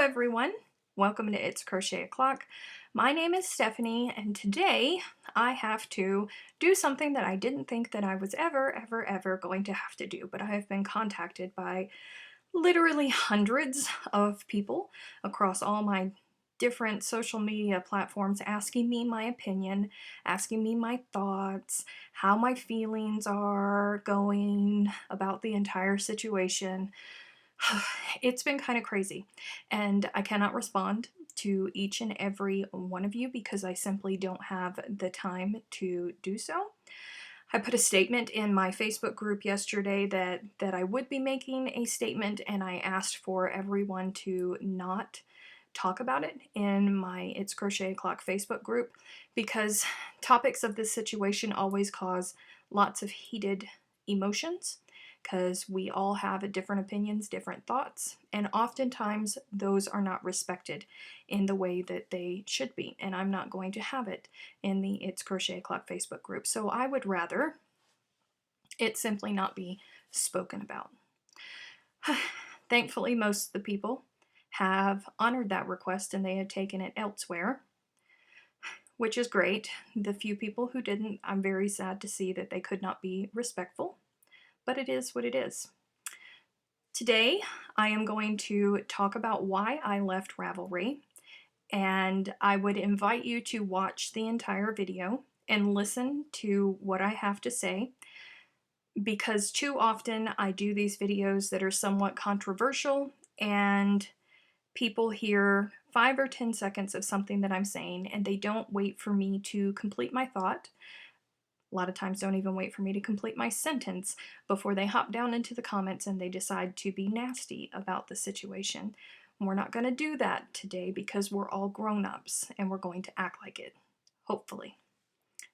everyone. Welcome to It's Crochet O'Clock. My name is Stephanie, and today I have to do something that I didn't think that I was ever going to have to do, but I have been contacted by literally hundreds of people across all my different social media platforms asking me my opinion, asking me my thoughts, how my feelings are going about the entire situation. It's been kind of crazy, and I cannot respond to each and every one of you because I simply don't have the time to do so. I put a statement in my Facebook group yesterday that I would be making a statement, and I asked for everyone to not talk about it in my It's Crochet O'Clock Facebook group because topics of this situation always cause lots of heated emotions because we all have different opinions, different thoughts, and oftentimes those are not respected in the way that they should be, and I'm not going to have it in the It's Crochet O'Clock Facebook group. So I would rather it simply not be spoken about. Thankfully, most of the people have honored that request and they have taken it elsewhere, which is great. The few people who didn't, I'm very sad to see that they could not be respectful, but it is what it is. Today, I am going to talk about why I left Ravelry, and I would invite you to watch the entire video and listen to what I have to say, because too often I do these videos that are somewhat controversial and people hear 5 or 10 seconds of something that I'm saying and they don't wait for me to complete my thought. A lot of times don't even wait for me to complete my sentence before they hop down into the comments and they decide to be nasty about the situation. We're not going to do that today because we're all grown-ups and we're going to act like it. Hopefully.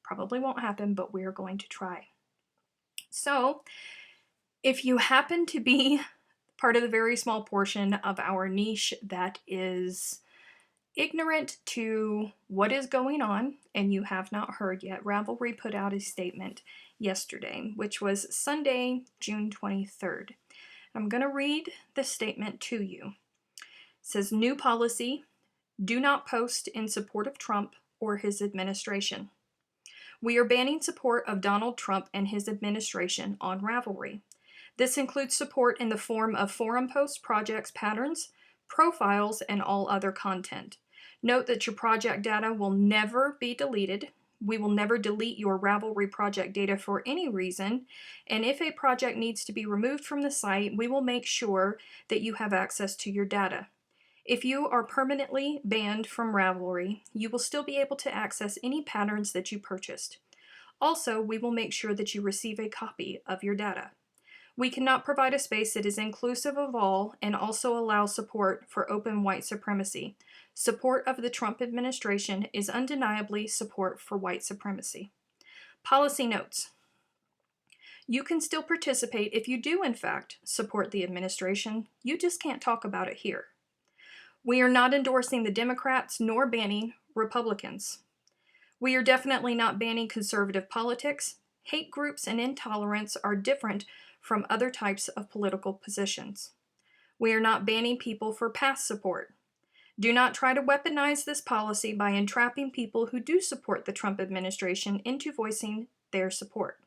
Probably won't happen, but we're going to try. So, if you happen to be part of the very small portion of our niche that is ignorant to what is going on and you have not heard yet, Ravelry put out a statement yesterday, which was Sunday, June 23rd. I'm going to read the statement to you. It says, "New policy, do not post in support of Trump or his administration. We are banning support of Donald Trump and his administration on Ravelry. This includes support in the form of forum posts, projects, patterns, profiles, and all other content. Note that your project data will never be deleted. We will never delete your Ravelry project data for any reason, and if a project needs to be removed from the site, we will make sure that you have access to your data. If you are permanently banned from Ravelry, you will still be able to access any patterns that you purchased. Also, we will make sure that you receive a copy of your data. We cannot provide a space that is inclusive of all and also allow support for open white supremacy. Support of the Trump administration is undeniably support for white supremacy. Policy notes. You can still participate if you do in fact support the administration. You just can't talk about it here. We are not endorsing the Democrats nor banning Republicans. We are definitely not banning conservative politics. Hate groups and intolerance are different from other types of political positions. We are not banning people for past support. Do not try to weaponize this policy by entrapping people who do support the Trump administration into voicing their support.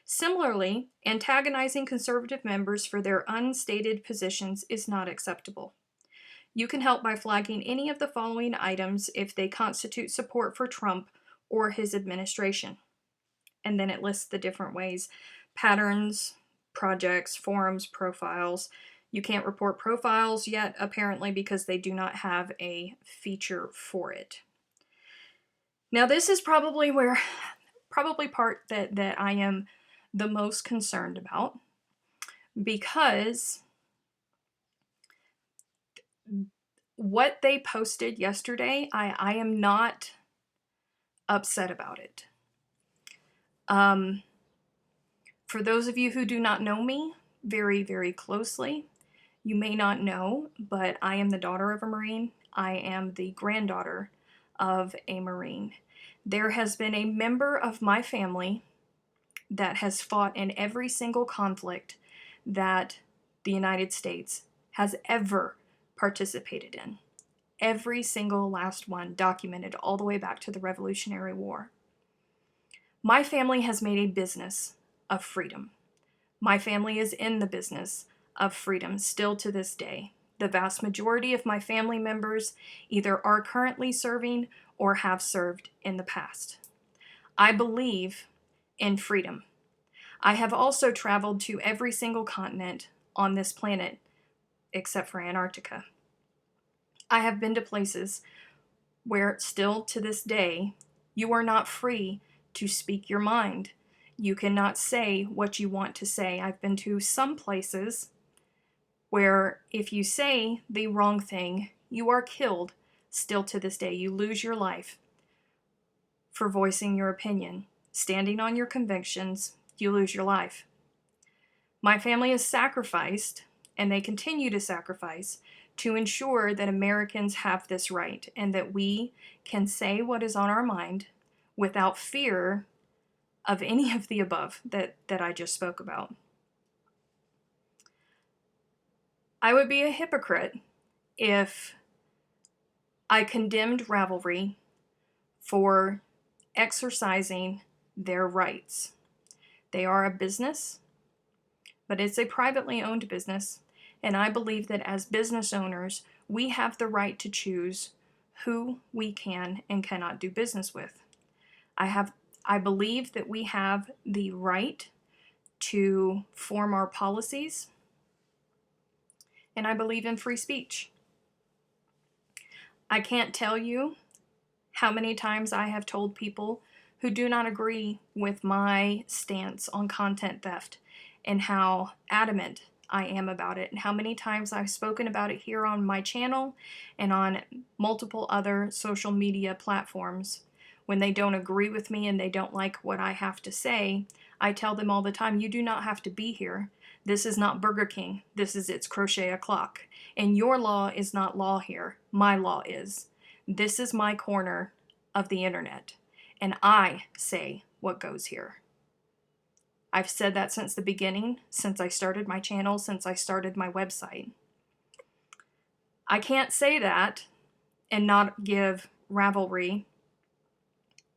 Similarly, antagonizing conservative members for their unstated positions is not acceptable. You can help by flagging any of the following items if they constitute support for Trump or his administration." And then it lists the different ways: patterns, projects, forums, profiles. You can't report profiles yet, apparently, because they do not have a feature for it. Now, this is probably part that I am the most concerned about, because what they posted yesterday, I am not upset about it. For those of you who do not know me very closely, you may not know, but I am the daughter of a Marine. I am the granddaughter of a Marine. There has been a member of my family that has fought in every single conflict that the United States has ever participated in. Every single last one documented all the way back to the Revolutionary War. My family has made a business of freedom. My family is in the business of freedom still to this day. The vast majority of my family members either are currently serving or have served in the past. I believe in freedom. I have also traveled to every single continent on this planet except for Antarctica. I have been to places where still to this day you are not free to speak your mind. You cannot say what you want to say. I've been to some places where if you say the wrong thing, you are killed still to this day. You lose your life for voicing your opinion. Standing on your convictions, you lose your life. My family has sacrificed, and they continue to sacrifice, to ensure that Americans have this right and that we can say what is on our mind without fear of any of the above that I just spoke about. I would be a hypocrite if I condemned Ravelry for exercising their rights. They are a business, but it's a privately owned business, and I believe that as business owners, we have the right to choose who we can and cannot do business with. I believe that we have the right to form our policies, and I believe in free speech. I can't tell you how many times I have told people who do not agree with my stance on content theft and how adamant I am about it, and how many times I've spoken about it here on my channel and on multiple other social media platforms. When they don't agree with me and they don't like what I have to say, I tell them all the time, you do not have to be here. This is not Burger King. This is It's Crochet O'Clock. And your law is not law here. My law is. This is my corner of the internet, and I say what goes here. I've said that since the beginning, since I started my channel, since I started my website. I can't say that and not give Ravelry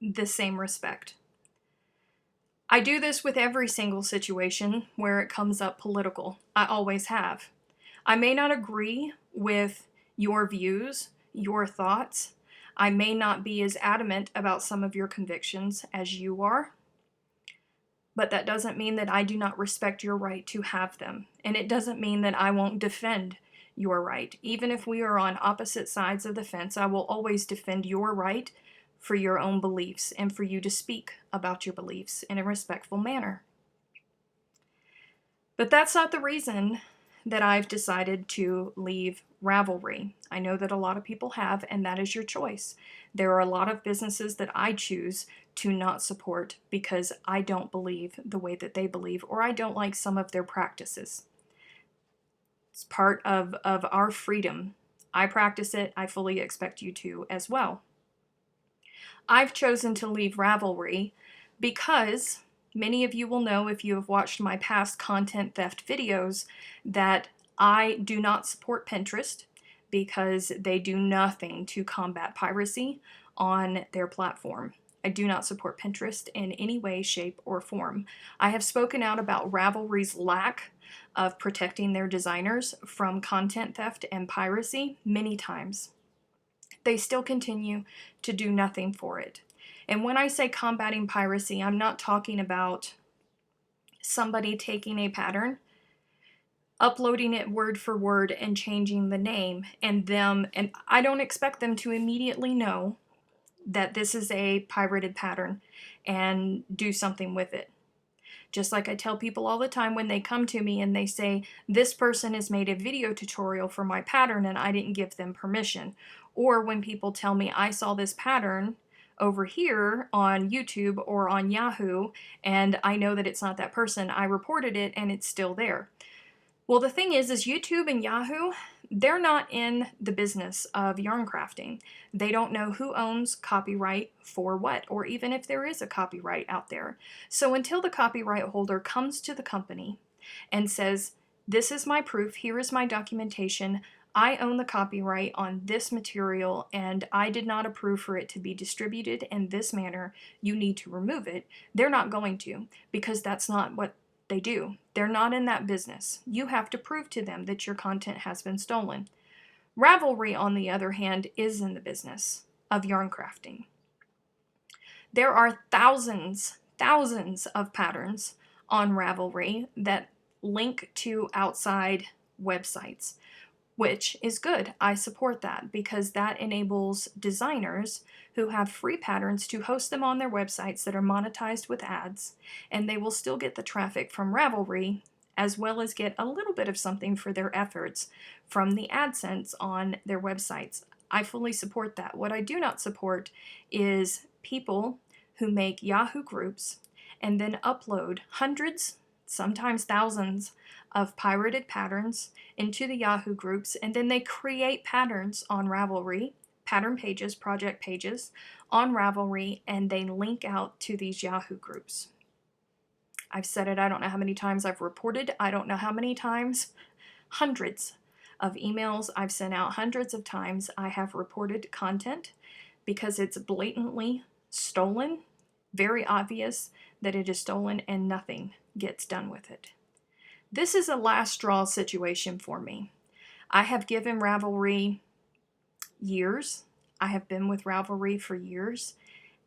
the same respect. I do this with every single situation where it comes up political. I always have. I may not agree with your views, your thoughts. I may not be as adamant about some of your convictions as you are, but that doesn't mean that I do not respect your right to have them. And it doesn't mean that I won't defend your right. Even if we are on opposite sides of the fence, I will always defend your right for your own beliefs and for you to speak about your beliefs in a respectful manner. But that's not the reason that I've decided to leave Ravelry. I know that a lot of people have, and that is your choice. There are a lot of businesses that I choose to not support because I don't believe the way that they believe, or I don't like some of their practices. It's part of our freedom. I practice it. I fully expect you to as well. I've chosen to leave Ravelry because many of you will know, if you have watched my past content theft videos, that I do not support Pinterest because they do nothing to combat piracy on their platform. I do not support Pinterest in any way, shape, or form. I have spoken out about Ravelry's lack of protecting their designers from content theft and piracy many times. They still continue to do nothing for it. And when I say combating piracy, I'm not talking about somebody taking a pattern, uploading it word for word and changing the name, and I don't expect them to immediately know that this is a pirated pattern and do something with it. Just like I tell people all the time when they come to me and they say, this person has made a video tutorial for my pattern and I didn't give them permission. Or when people tell me, I saw this pattern over here on YouTube or on Yahoo and I know that it's not that person, I reported it and it's still there. Well, the thing is YouTube and Yahoo, they're not in the business of yarn crafting. They don't know who owns copyright for what, or even if there is a copyright out there. So until the copyright holder comes to the company and says, this is my proof, here is my documentation, I own the copyright on this material and I did not approve for it to be distributed in this manner. You need to remove it. They're not going to, because that's not what they do. They're not in that business. You have to prove to them that your content has been stolen. Ravelry, on the other hand, is in the business of yarn crafting. There are thousands of patterns on Ravelry that link to outside websites, which is good. I support that because that enables designers who have free patterns to host them on their websites that are monetized with ads, and they will still get the traffic from Ravelry as well as get a little bit of something for their efforts from the AdSense on their websites. I fully support that. What I do not support is people who make Yahoo groups and then upload hundreds, sometimes thousands, of pirated patterns into the Yahoo groups, and then they create patterns on Ravelry, pattern pages, project pages on Ravelry, and they link out to these Yahoo groups. I've said it, I don't know how many times I've reported, I don't know how many times, hundreds of emails I've sent out, hundreds of times I have reported content because it's blatantly stolen, very obvious that it is stolen, and nothing gets done with it. This is a last straw situation for me. I have given Ravelry years. I have been with Ravelry for years.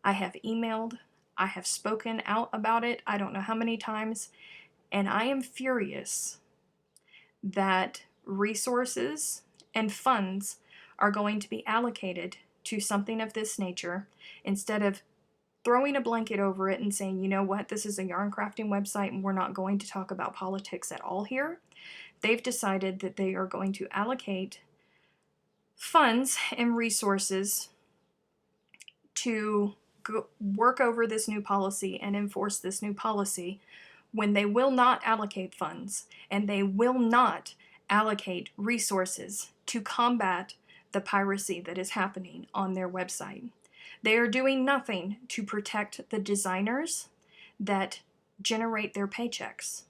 I have emailed. I have spoken out about it I don't know how many times. And I am furious that resources and funds are going to be allocated to something of this nature instead of throwing a blanket over it and saying, you know what, this is a yarn crafting website and we're not going to talk about politics at all here. They've decided that they are going to allocate funds and resources to work over this new policy and enforce this new policy when they will not allocate funds and they will not allocate resources to combat the piracy that is happening on their website. They are doing nothing to protect the designers that generate their paychecks,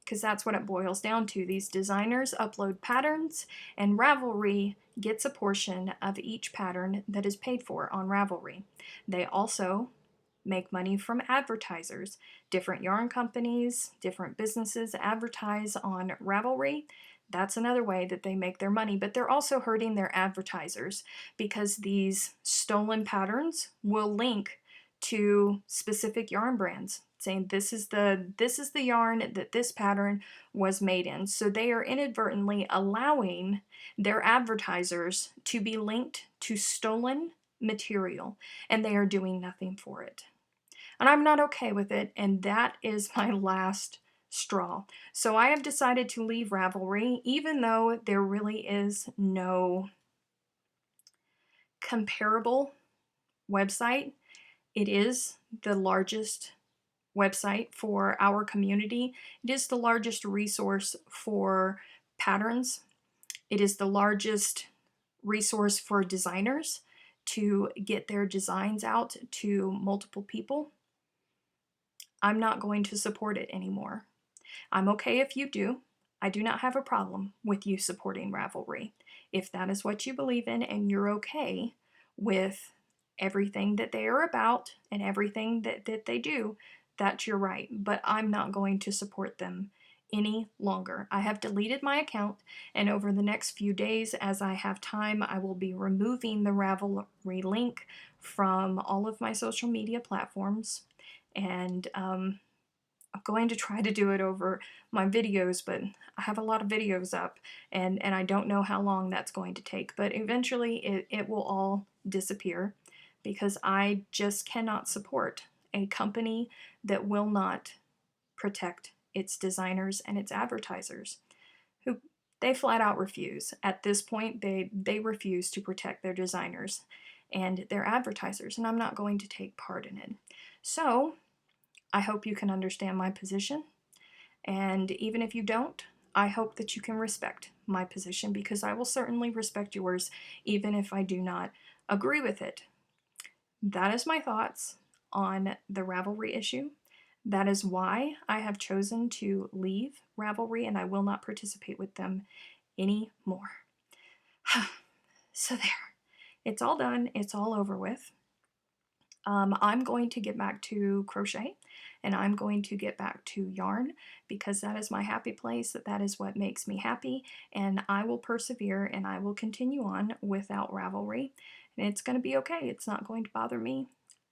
because that's what it boils down to. These designers upload patterns, and Ravelry gets a portion of each pattern that is paid for on Ravelry. They also make money from advertisers. Different yarn companies, different businesses advertise on Ravelry. That's another way that they make their money, but they're also hurting their advertisers because these stolen patterns will link to specific yarn brands saying this is the yarn that this pattern was made in. So they are inadvertently allowing their advertisers to be linked to stolen material, and they are doing nothing for it. And I'm not okay with it, and that is my last straw. So I have decided to leave Ravelry, even though there really is no comparable website. It is the largest website for our community. It is the largest resource for patterns. It is the largest resource for designers to get their designs out to multiple people. I'm not going to support it anymore. I'm okay if you do. I do not have a problem with you supporting Ravelry. If that is what you believe in and you're okay with everything that they are about and everything that they do, that's your right. But I'm not going to support them any longer. I have deleted my account, and over the next few days, as I have time, I will be removing the Ravelry link from all of my social media platforms. And I'm going to try to do it over my videos, but I have a lot of videos up, and I don't know how long that's going to take. But eventually it will all disappear because I just cannot support a company that will not protect its designers and its advertisers, who they flat out refuse. At this point, they refuse to protect their designers and their advertisers, and I'm not going to take part in it. So I hope you can understand my position, and even if you don't, I hope that you can respect my position, because I will certainly respect yours even if I do not agree with it. That is my thoughts on the Ravelry issue. That is why I have chosen to leave Ravelry, and I will not participate with them anymore. So there, it's all done, it's all over with. I'm going to get back to crochet, and I'm going to get back to yarn, because that is my happy place, that is what makes me happy, and I will persevere and I will continue on without Ravelry, and it's going to be okay. It's not going to bother me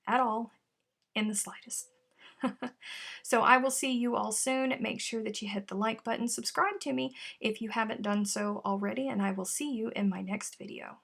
at all in the slightest. So I will see you all soon. Make sure that you hit the like button, subscribe to me if you haven't done so already, and I will see you in my next video.